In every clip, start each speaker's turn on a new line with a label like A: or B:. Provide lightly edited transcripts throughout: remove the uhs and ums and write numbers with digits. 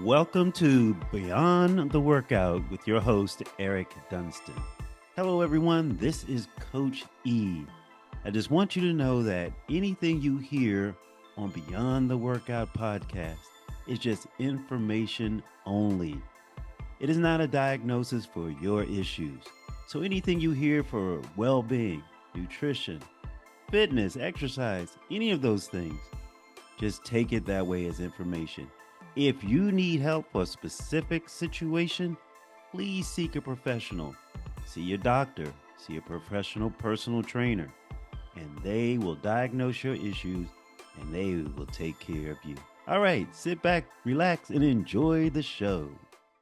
A: Welcome to Beyond the Workout with your host, Eric Dunstan. Hello, everyone. This is Coach E. I just want you to know that anything you hear on Beyond the Workout podcast is just information only. It is not a diagnosis for your issues. So anything you hear for well being, nutrition, fitness, exercise, any of those things, just take it that way as information. If you need help for a specific situation, please seek a professional. See your doctor, see a professional personal trainer, and they will diagnose your issues and they will take care of you. All right, sit back, relax, and enjoy the show.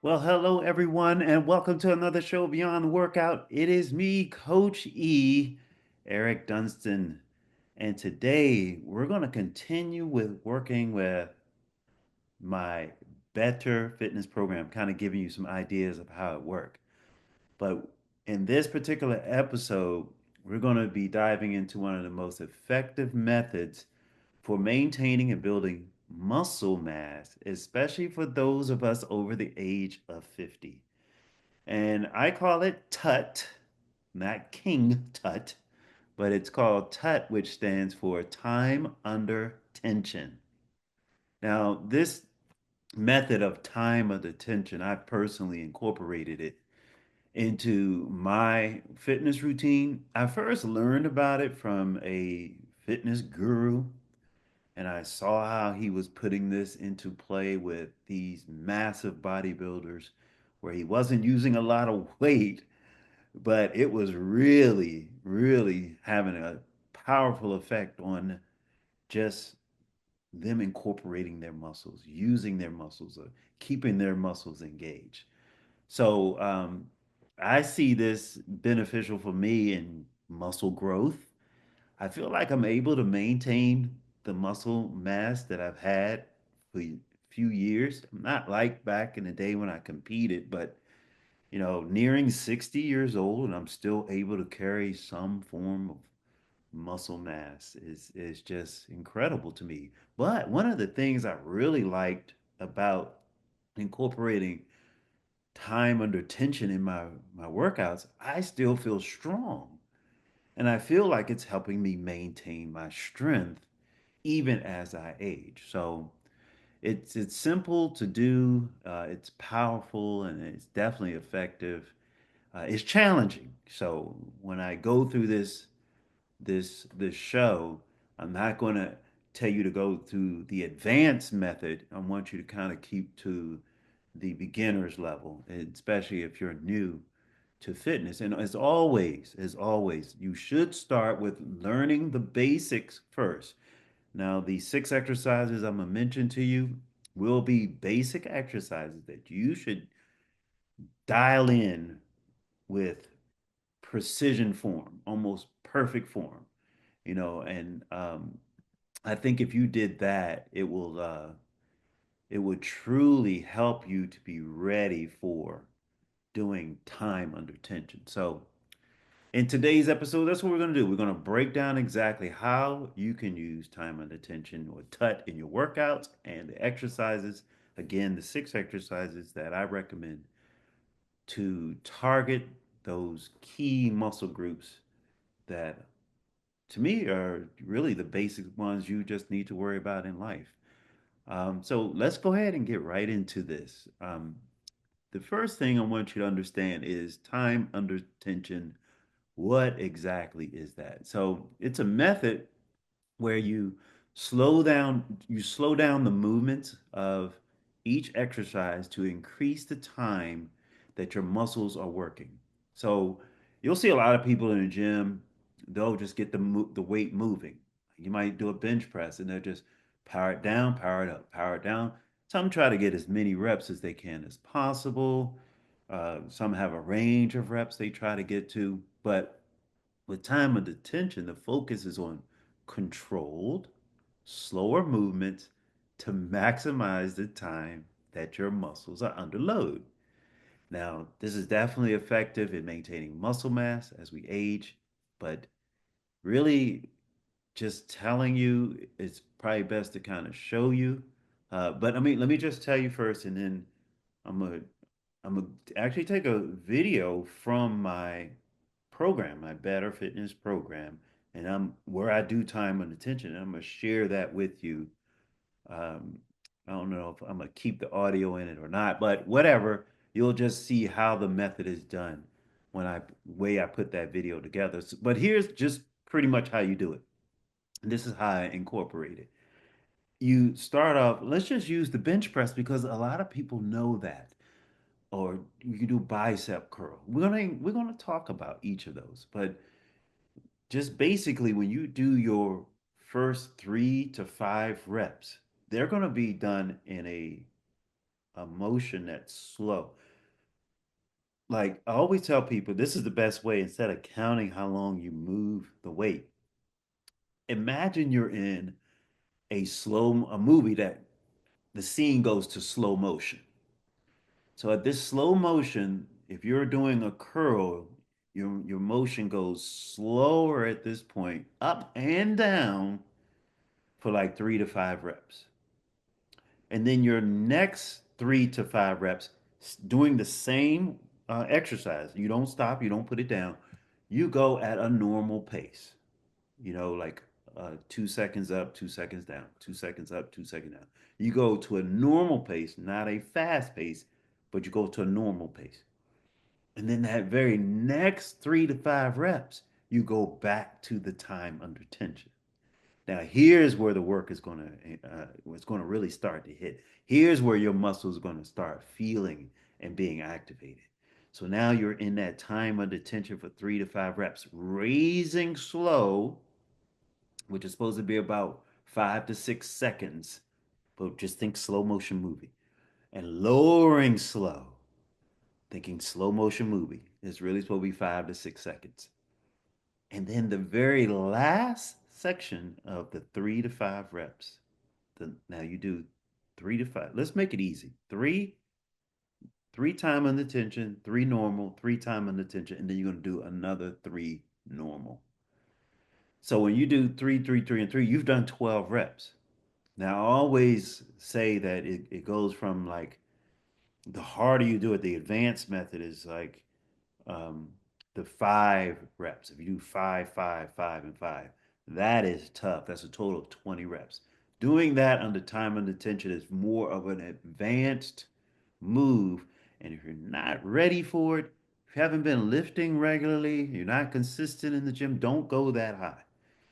A: Well, hello, everyone, and welcome to another show Beyond the Workout. It is me, Coach E, Eric Dunstan. And today we're going to continue with working with my Better Fitness program, kind of giving you some ideas of how it works. But in this particular episode, we're going to be diving into one of the most effective methods for maintaining and building muscle mass, especially for those of us over the age of 50. And I call it TUT, not King Tut, but it's called TUT, which stands for time under tension. Now, this method of time under tension, I've personally incorporated it into my fitness routine. I first learned about it from a fitness guru, and I saw how he was putting this into play with these massive bodybuilders where he wasn't using a lot of weight, but it was really, really having a powerful effect on just them incorporating their muscles, using their muscles, keeping their muscles engaged. So I see this beneficial for me in muscle growth. I feel like I'm able to maintain the muscle mass that I've had for a few years. I'm not like back in the day when I competed, but nearing 60 years old and I'm still able to carry some form of muscle mass is just incredible to me. But one of the things I really liked about incorporating time under tension in my workouts, I still feel strong. And I feel like it's helping me maintain my strength even as I age. So it's simple to do, it's powerful, and it's definitely effective. It's challenging. So when I go through this show, I'm not going to tell you to go through the advanced method. I want you to kind of keep to the beginner's level, especially if you're new to fitness. And as always, you should start with learning the basics first. Now, the six exercises I'm going to mention to you will be basic exercises that you should dial in with precision form, almost perfect form, and I think if you did that, it would truly help you to be ready for doing time under tension. So, in today's episode, that's what we're going to do. We're going to break down exactly how you can use time under tension or TUT in your workouts and the exercises. Again, the six exercises that I recommend to target those key muscle groups that to me are really the basic ones you just need to worry about in life. So let's go ahead and get right into this. The first thing I want you to understand is time under tension. What exactly is that? So it's a method where you slow down the movements of each exercise to increase the time that your muscles are working. So you'll see a lot of people in the gym, they'll just get the weight moving. You might do a bench press and they'll just power it down, power it up, power it down. Some try to get as many reps as they can as possible. Some have a range of reps they try to get to, but with time and attention, the focus is on controlled, slower movements to maximize the time that your muscles are under load. Now, this is definitely effective in maintaining muscle mass as we age, but really just telling you, it's probably best to kind of show you But I mean, let me just tell you first, and then I'm gonna I'm gonna actually take a video from my program, my Better Fitness program, and I'm where I do time and attention, and I'm gonna share that with you. Um, I don't know if I'm gonna keep the audio in it or not, but whatever, you'll just see how the method is done when I way I put that video together. But here's just pretty much how you do it. And this is how I incorporate it. You start off, let's just use the bench press because a lot of people know that. Or you can do bicep curl. We're gonna talk about each of those, but just basically when you do your first 3 to 5 reps, they're gonna be done in a motion that's slow. Like I always tell people, this is the best way instead of counting how long you move the weight. Imagine you're in a movie that the scene goes to slow motion. So at this slow motion, if you're doing a curl, your motion goes slower at this point, up and down for like 3 to 5 reps. And then your next 3 to 5 reps, doing the same exercise. You don't stop, you don't put it down. You go at a normal pace, like 2 seconds up, 2 seconds down, 2 seconds up, 2 seconds down. You go to a normal pace, not a fast pace, but you go to a normal pace. And then that very next 3 to 5 reps, you go back to the time under tension. Now here's where the work is going to really start to hit. Here's where your muscles are going to start feeling and being activated. So now you're in that time under tension for 3 to 5 reps, raising slow, which is supposed to be about 5 to 6 seconds, but just think slow motion movie, and lowering slow, thinking slow motion movie. It's really supposed to be 5 to 6 seconds. And then the very last section of the 3 to 5 reps. Now you do 3 to 5. Let's make it easy. Three time under tension, three normal, three time under tension, and then you're gonna do another three normal. So when you do three, three, three, and three, you've done 12 reps. Now I always say that it goes from like the harder you do it, the advanced method is like um, the 5 reps. If you do five, five, five, and five, that is tough. That's a total of 20 reps. Doing that under time under tension is more of an advanced move. And if you're not ready for it, if you haven't been lifting regularly, you're not consistent in the gym, don't go that high.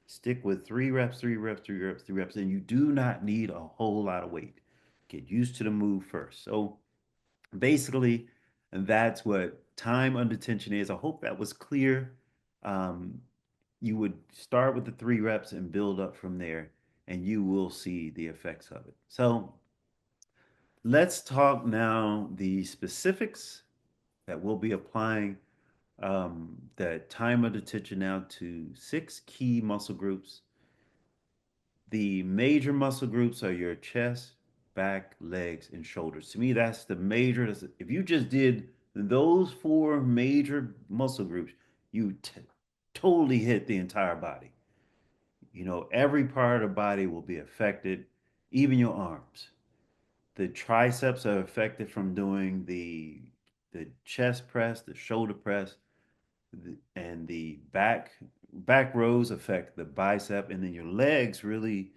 A: Stick with 3 reps, 3 reps, 3 reps, 3 reps, and you do not need a whole lot of weight. Get used to the move first. So basically, and that's what time under tension is. I hope that was clear. Um, you would start with the 3 reps and build up from there, and you will see the effects of it. So let's talk now the specifics that we'll be applying that time under tension now to 6 key muscle groups. The major muscle groups are your chest, back, legs, and shoulders. To me, that's the major. If you just did those 4 major muscle groups, you totally hit the entire body. Every part of the body will be affected, even your arms. The triceps are affected from doing the chest press, the shoulder press, and the back rows affect the bicep, and then your legs really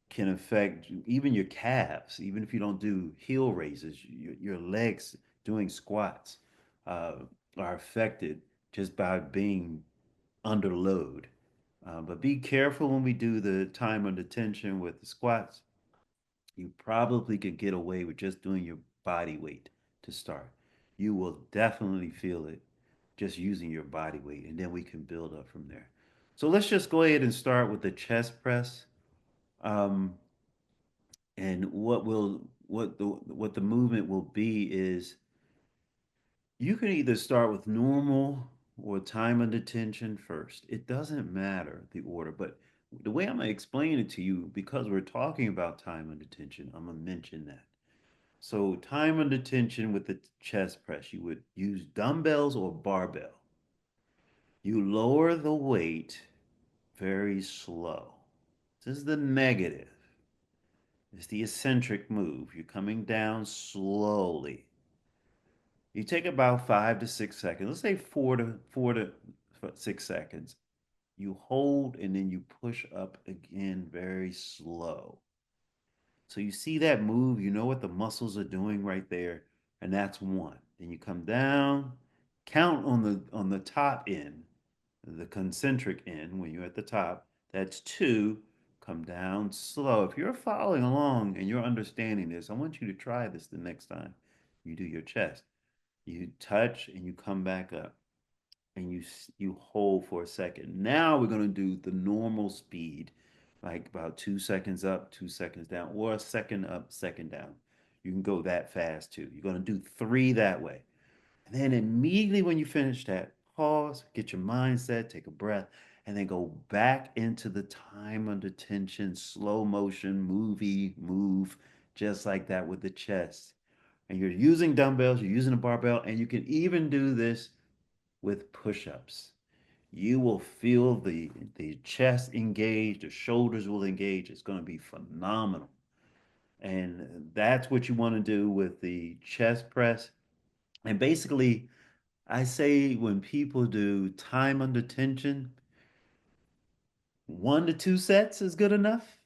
A: can affect even your calves. Even if you don't do heel raises, your legs doing squats uh, are affected just by being under load. But be careful when we do the time under tension with the squats. You probably could get away with just doing your body weight to start. You will definitely feel it just using your body weight, and then we can build up from there. So let's just go ahead and start with the chest press. Um, and what the movement will be is you can either start with normal or time under tension first. It doesn't matter the order, but the way I'm gonna explain it to you, because we're talking about time under tension, I'm gonna mention that. So time under tension with the chest press, you would use dumbbells or barbell. You lower the weight very slow. This is the negative. It's the eccentric move. You're coming down slowly. You take about 5 to 6 seconds. Let's say 4 to 6 seconds. You hold and then you push up again very slow. So you see that move, you know what the muscles are doing right there, and that's one. Then you come down, count on the top end, the concentric end when you're at the top. That's two. Come down slow. If you're following along and you're understanding this, I want you to try this the next time you do your chest. You touch and you come back up and you hold for a second. Now we're going to do the normal speed, like about 2 seconds up, 2 seconds down, or a second up, second down. You can go that fast too. You're going to do three that way. And then immediately when you finish that, pause, get your mindset, take a breath, and then go back into the time under tension, slow motion, movie, move, just like that with the chest. And you're using dumbbells, you're using a barbell, and you can even do this with push-ups. You will feel the chest engage, the shoulders will engage. It's going to be phenomenal. And that's what you want to do with the chest press. And basically, I say when people do time under tension, 1 to 2 sets is good enough.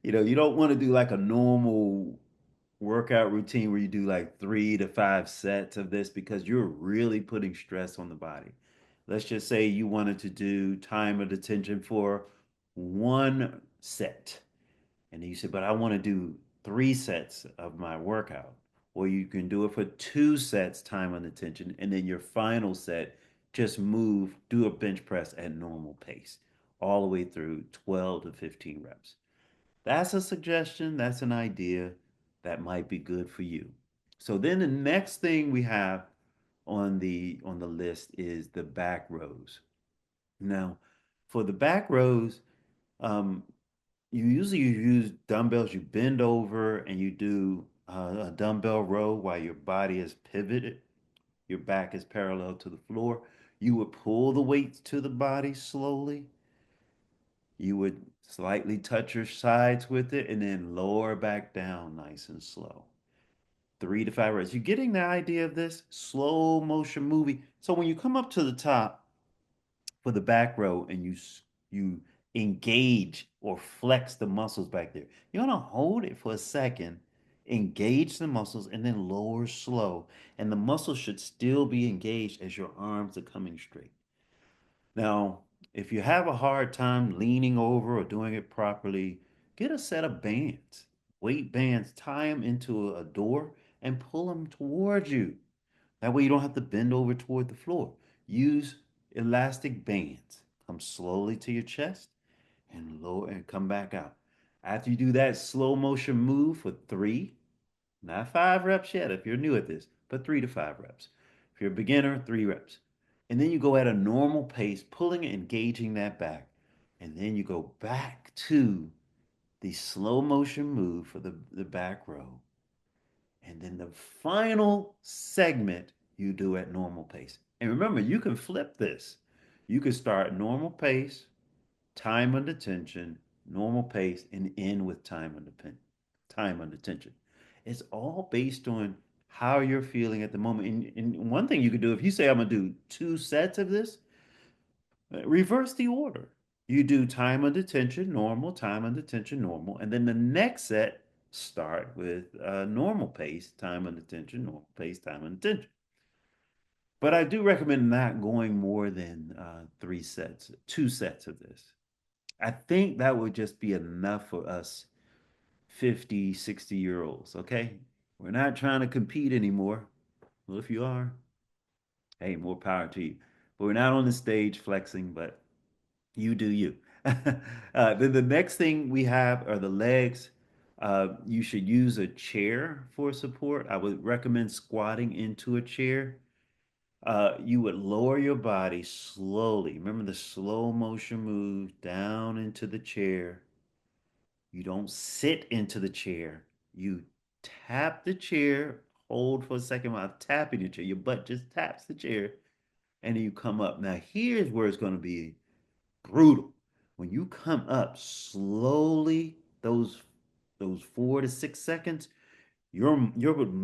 A: You don't want to do like a normal workout routine where you do like 3 to 5 sets of this because you're really putting stress on the body. Let's just say you wanted to do time of detention for 1 set. And then you said, but I want to do 3 sets of my workout. Or you can do it for 2 sets time of detention. And then your final set, just move, do a bench press at normal pace all the way through 12 to 15 reps. That's a suggestion. That's an idea that might be good for you. So then the next thing we have on the list is the back rows. Now, for the back rows, um, you use dumbbells. You bend over and you do a dumbbell row while your body is pivoted. Your back is parallel to the floor. You would pull the weights to the body slowly. You would slightly touch your sides with it and then lower back down nice and slow. 3 to 5 reps. You getting the idea of this slow motion movie? So when you come up to the top for the back row and you engage or flex the muscles back there, you want to hold it for a second, engage the muscles, and then lower slow. And the muscles should still be engaged as your arms are coming straight. Now, if you have a hard time leaning over or doing it properly, get a set of bands, weight bands, tie them into a door and pull them towards you. That way you don't have to bend over toward the floor. Use elastic bands. Come slowly to your chest and lower and come back out. After you do that slow motion move for 3, not 5 reps yet if you're new at this, but 3 to 5 reps. If you're a beginner, 3 reps. And then you go at a normal pace, pulling and engaging that back. And then you go back to the slow motion move for the back row. And then the final segment you do at normal pace. And remember, you can flip this. You can start normal pace, time under tension, normal pace, and end with time under tension. It's all based on how you're feeling at the moment. And one thing you could do, if you say I'm gonna do 2 sets of this, reverse the order. You do time under tension, normal, time under tension, normal, and then the next set start with normal pace, time under tension, normal pace, time under tension. But I do recommend not going more than 3 sets, 2 sets of this. I think that would just be enough for us 50, 60 year olds, okay? We're not trying to compete anymore. Well, if you are, hey, more power to you. But we're not on the stage flexing, but you do you. Then the next thing we have are the legs. You should use a chair for support. I would recommend squatting into a chair. You would lower your body slowly. Remember the slow motion move down into the chair. You don't sit into the chair. You tap the chair, hold for a second while tapping the chair. Your butt just taps the chair, and then you come up. Now, here's where it's going to be brutal. When you come up slowly, those those 4 to 6 seconds, your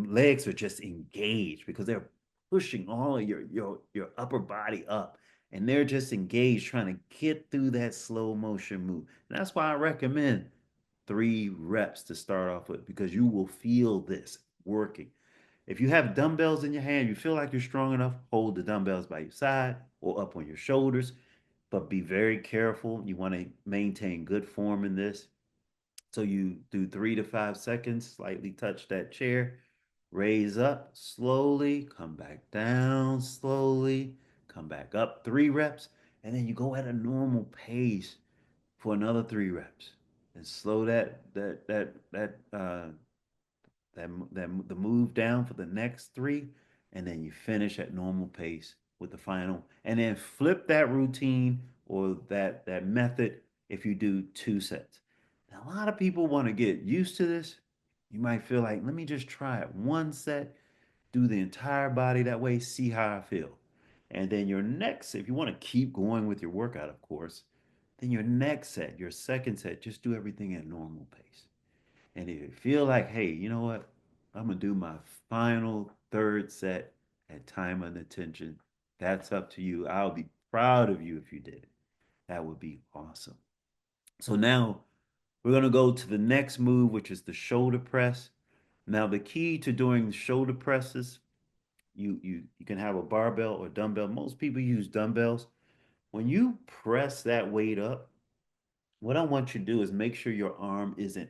A: legs are just engaged because they're pushing all of your upper body up, and they're just engaged trying to get through that slow motion move. And that's why I recommend 3 reps to start off with, because you will feel this working. If you have dumbbells in your hand, you feel like you're strong enough, hold the dumbbells by your side or up on your shoulders, but be very careful. You want to maintain good form in this. So you do 3 to 5 seconds, slightly touch that chair, raise up slowly, come back down slowly, come back up 3 reps, and then you go at a normal pace for another 3 reps, and slow that the move down for the next 3, and then you finish at normal pace with the final, and then flip that routine or that method if you do 2 sets. Now, a lot of people want to get used to this. You might feel like, let me just try it 1 set, do the entire body that way, see how I feel. And then your next, if you want to keep going with your workout, of course, then your next set, your second set, just do everything at normal pace. And if you feel like, hey, you know what? I'm going to do my final third set at time under tension. That's up to you. I'll be proud of you if you did it. That would be awesome. So now we're going to go to the next move, which is the shoulder press. Now, the key to doing shoulder presses, you can have a barbell or dumbbell. Most people use dumbbells. When you press that weight up, what I want you to do is make sure your arm isn't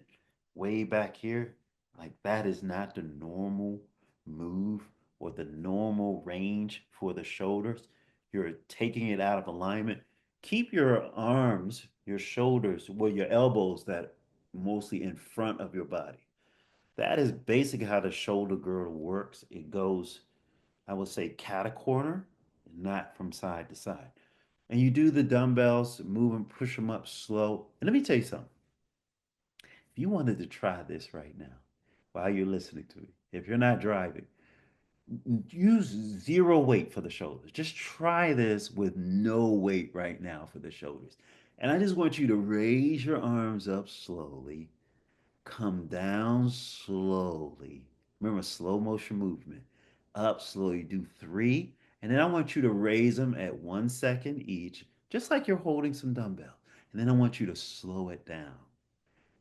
A: way back here. Like, that is not the normal move or the normal range for the shoulders. You're taking it out of alignment. Keep your arms, your shoulders, well, your elbows that mostly in front of your body. That is basically how the shoulder girdle works. It goes, I would say, cat a corner, not from side to side. And you do the dumbbells, move them, push them up slow. And let me tell you something. If you wanted to try this right now while you're listening to me, if you're not driving, use zero weight for the shoulders. Just try this with no weight right now for the shoulders. And I just want you to raise your arms up slowly, come down slowly. Remember, slow motion movement. Up slowly, do 3. And then I want you to raise them at 1 second each, just like you're holding some dumbbell. And then I want you to slow it down.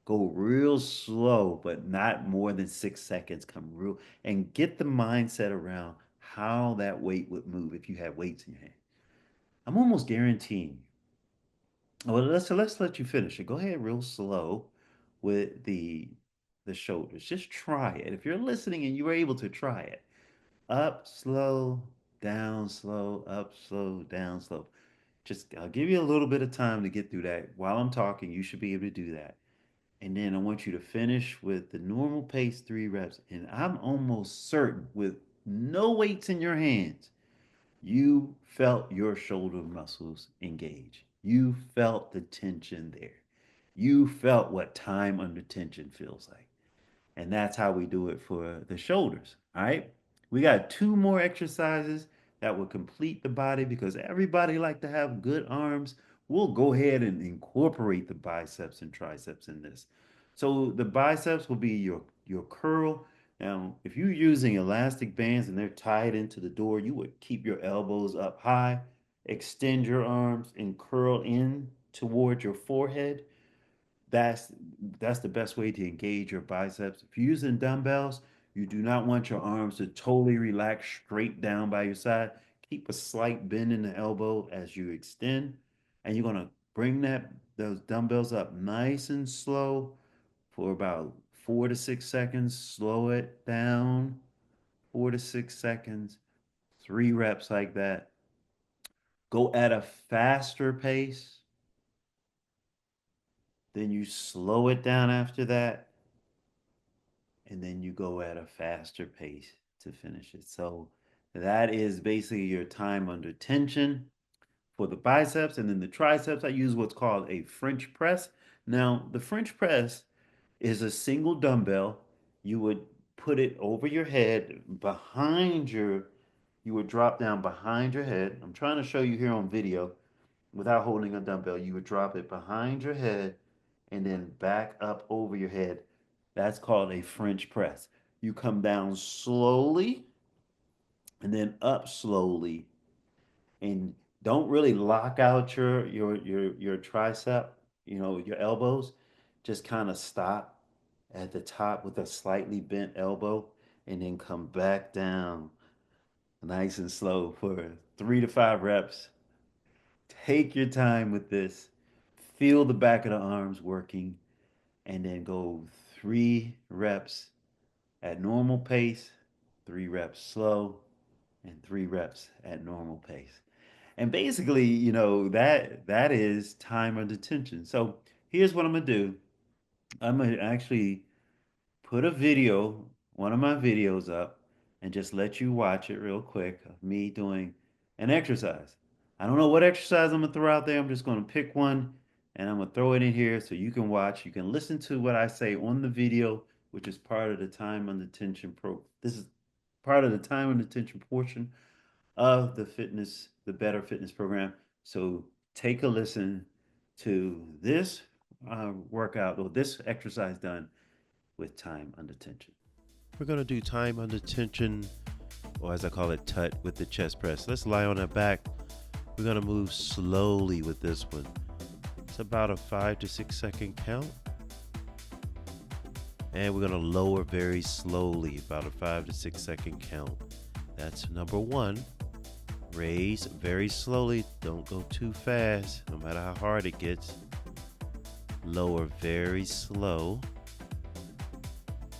A: Go real slow, but not more than 6 seconds. Come real and get the mindset around how that weight would move if you had weights in your hand. I'm almost guaranteeing. Well, let's let you finish it. Go ahead real slow with the shoulders. Just try it. If you're listening and you were able to try it, up slow, down slow, up slow, down slow. Just I'll give you a little bit of time to get through that. While I'm talking, you should be able to do that. And then I want you to finish with the normal pace 3 reps. And I'm almost certain, with no weights in your hands, you felt your shoulder muscles engage. You felt the tension there. You felt what time under tension feels like. And that's how we do it for the shoulders. All right. We got 2 more exercises that will complete the body, because everybody like to have good arms. We'll go ahead and incorporate the biceps and triceps in this. So the biceps will be your curl. Now, if you're using elastic bands and they're tied into the door, you would keep your elbows up high, extend your arms, and curl in toward your forehead. That's that's the best way to engage your biceps. If you're using dumbbells, you do not want your arms to totally relax straight down by your side. Keep a slight bend in the elbow as you extend, and you're gonna bring those dumbbells up nice and slow for about 4 to 6 seconds. Slow it down, 4 to 6 seconds, 3 reps like that. Go at a faster pace, then you slow it down after that, and then you go at a faster pace to finish it. So that is basically your time under tension for the biceps. And then the triceps, I use what's called a French press. Now, the French press is a single dumbbell. You would put it over your head, you would drop down behind your head. I'm trying to show you here on video without holding a dumbbell. You would drop it behind your head and then back up over your head. That's called a French press. You come down slowly and then up slowly, and don't really lock out your tricep, your elbows. Just kind of stop at the top with a slightly bent elbow and then come back down nice and slow for 3 to 5 reps. Take your time with this. Feel the back of the arms working, and then go 3 reps at normal pace, 3 reps slow, and 3 reps at normal pace. And basically, that is time under tension. So here's what I'm gonna do. I'm gonna actually put a video, one of my videos up, and just let you watch it real quick of me doing an exercise. I don't know what exercise I'm gonna throw out there. I'm just gonna pick one and I'm gonna throw it in here so you can watch. You can listen to what I say on the video, which is part of the time under tension pro. This is part of the time under tension portion of the Better Fitness program. So take a listen to this workout or this exercise done with time under tension. We're going to do time under tension, or as I call it, tut with the chest press. Let's lie on our back. We're going to move slowly with this one. It's about a 5 to 6 second count. And we're going to lower very slowly, about a 5 to 6 second count. That's number one. Raise very slowly. Don't go too fast, no matter how hard it gets. Lower very slow.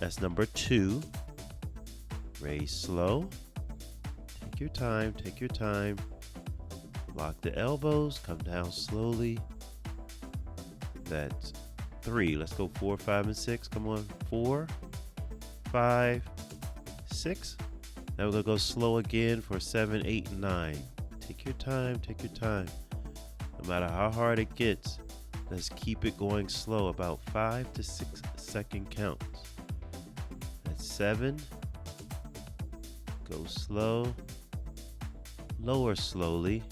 A: That's number two. Raise slow. Take your time, take your time. Lock the elbows, come down slowly. That's three. Let's go 4, 5, and 6. Come on. 4, 5, 6. Now we're going to go slow again for 7, 8, and 9. Take your time, take your time. No matter how hard it gets, let's keep it going slow, about 5 to 6 second counts. That's 7. Go slow. Lower slowly.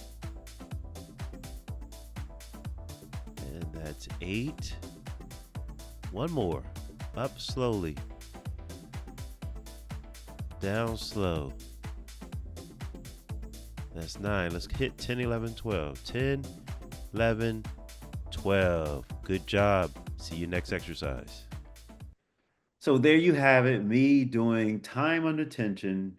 A: And that's 8. One more. Up slowly. Down slow. That's 9. Let's hit 10, 11, 12. 10, 11, 12. Good job. See you next exercise. So there you have it, me doing time under tension,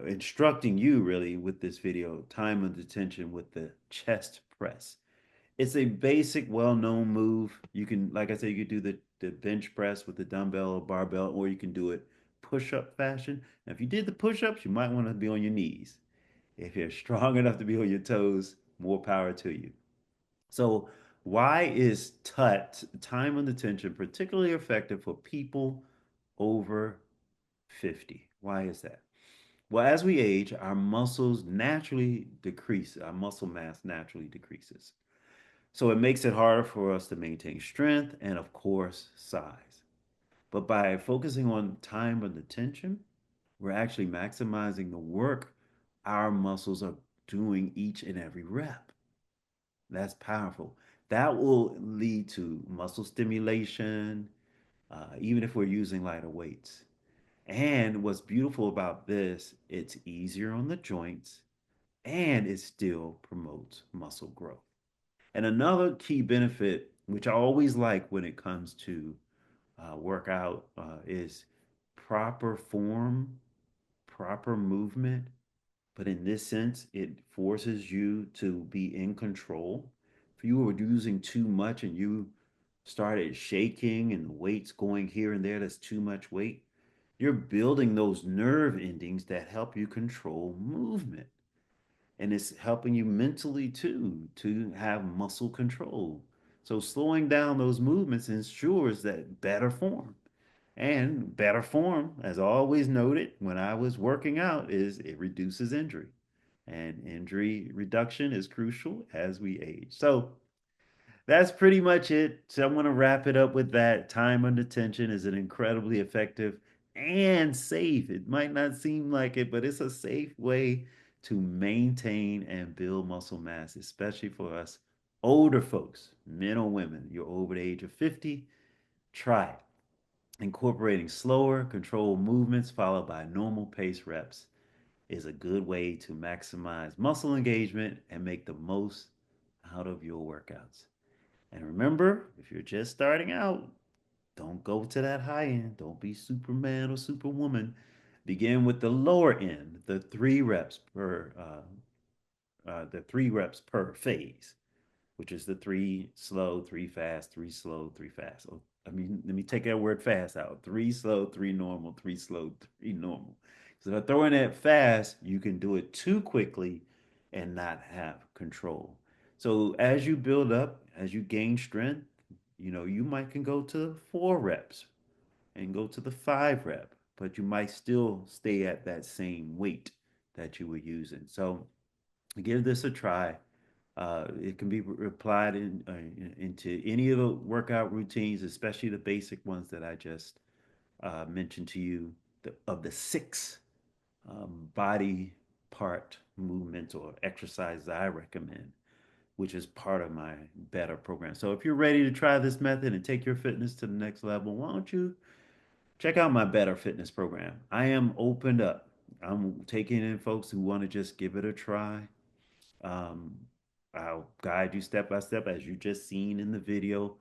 A: instructing you really with this video, time under tension with the chest press. It's a basic, well-known move. You can, like I said, you could do the bench press with the dumbbell or barbell, or you can do it push-up fashion. Now, if you did the push-ups, you might want to be on your knees. If you're strong enough to be on your toes, more power to you. So, why is TUT, time under tension, particularly effective for people over 50? Why is that? Well, as we age, our muscles naturally decrease, our muscle mass naturally decreases. So it makes it harder for us to maintain strength and, of course, size. But by focusing on time under tension, we're actually maximizing the work our muscles are doing each and every rep. That's powerful. That will lead to muscle stimulation, even if we're using lighter weights. And what's beautiful about this, it's easier on the joints and it still promotes muscle growth. And another key benefit, which I always like when it comes to workout, is proper form, proper movement. But in this sense, it forces you to be in control. If you were using too much and you started shaking and the weight's going here and there, that's too much weight. You're building those nerve endings that help you control movement. And it's helping you mentally too to have muscle control. So slowing down those movements ensures that better form. And better form, as always noted when I was working out, is it reduces injury. And injury reduction is crucial as we age. So that's pretty much it. So I'm going to wrap it up with that. Time under tension is an incredibly effective and safe. It might not seem like it, but it's a safe way to maintain and build muscle mass, especially for us older folks, men or women. You're over the age of 50, try it. Incorporating slower, controlled movements followed by normal pace reps is a good way to maximize muscle engagement and make the most out of your workouts. And remember, if you're just starting out, don't go to that high end. Don't be Superman or Superwoman. Begin with the lower end, the 3 reps per phase, which is the 3 slow, 3 fast, 3 slow, 3 fast. Oh, let me take that word fast out. 3 slow, 3 normal, 3 slow, 3 normal. So if I throw in that fast, you can do it too quickly and not have control. So as you build up, as you gain strength, you might can go to 4 reps and go to the 5 rep, but you might still stay at that same weight that you were using. So give this a try. It can be applied into any of the workout routines, especially the basic ones that I just mentioned to you, of the 6 body part movements or exercises I recommend, which is part of my better program. So if you're ready to try this method and take your fitness to the next level, why don't you check out my better fitness program? I am opened up. I'm taking in folks who want to just give it a try. Um, I'll guide you step by step, as you just seen in the video,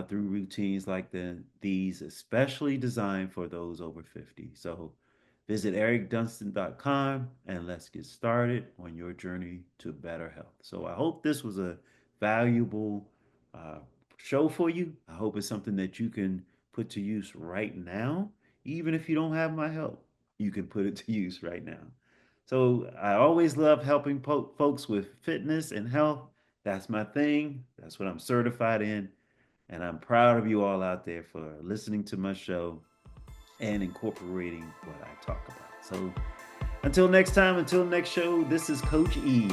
A: through routines like these, especially designed for those over 50. So visit ericdunstan.com and let's get started on your journey to better health. So I hope this was a valuable uh, show for you. I hope it's something that you can put to use right now. Even if you don't have my help, you can put it to use right now. So I always love helping folks with fitness and health. That's my thing. That's what I'm certified in. And I'm proud of you all out there for listening to my show and incorporating what I talk about. So until next time, until next show, this is Coach E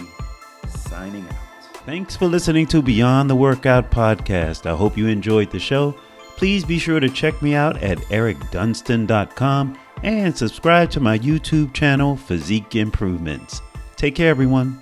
A: signing out. Thanks for listening to Beyond the Workout podcast. I hope you enjoyed the show. Please be sure to check me out at ericdunstan.com and subscribe to my YouTube channel, Physique Improvements. Take care, everyone.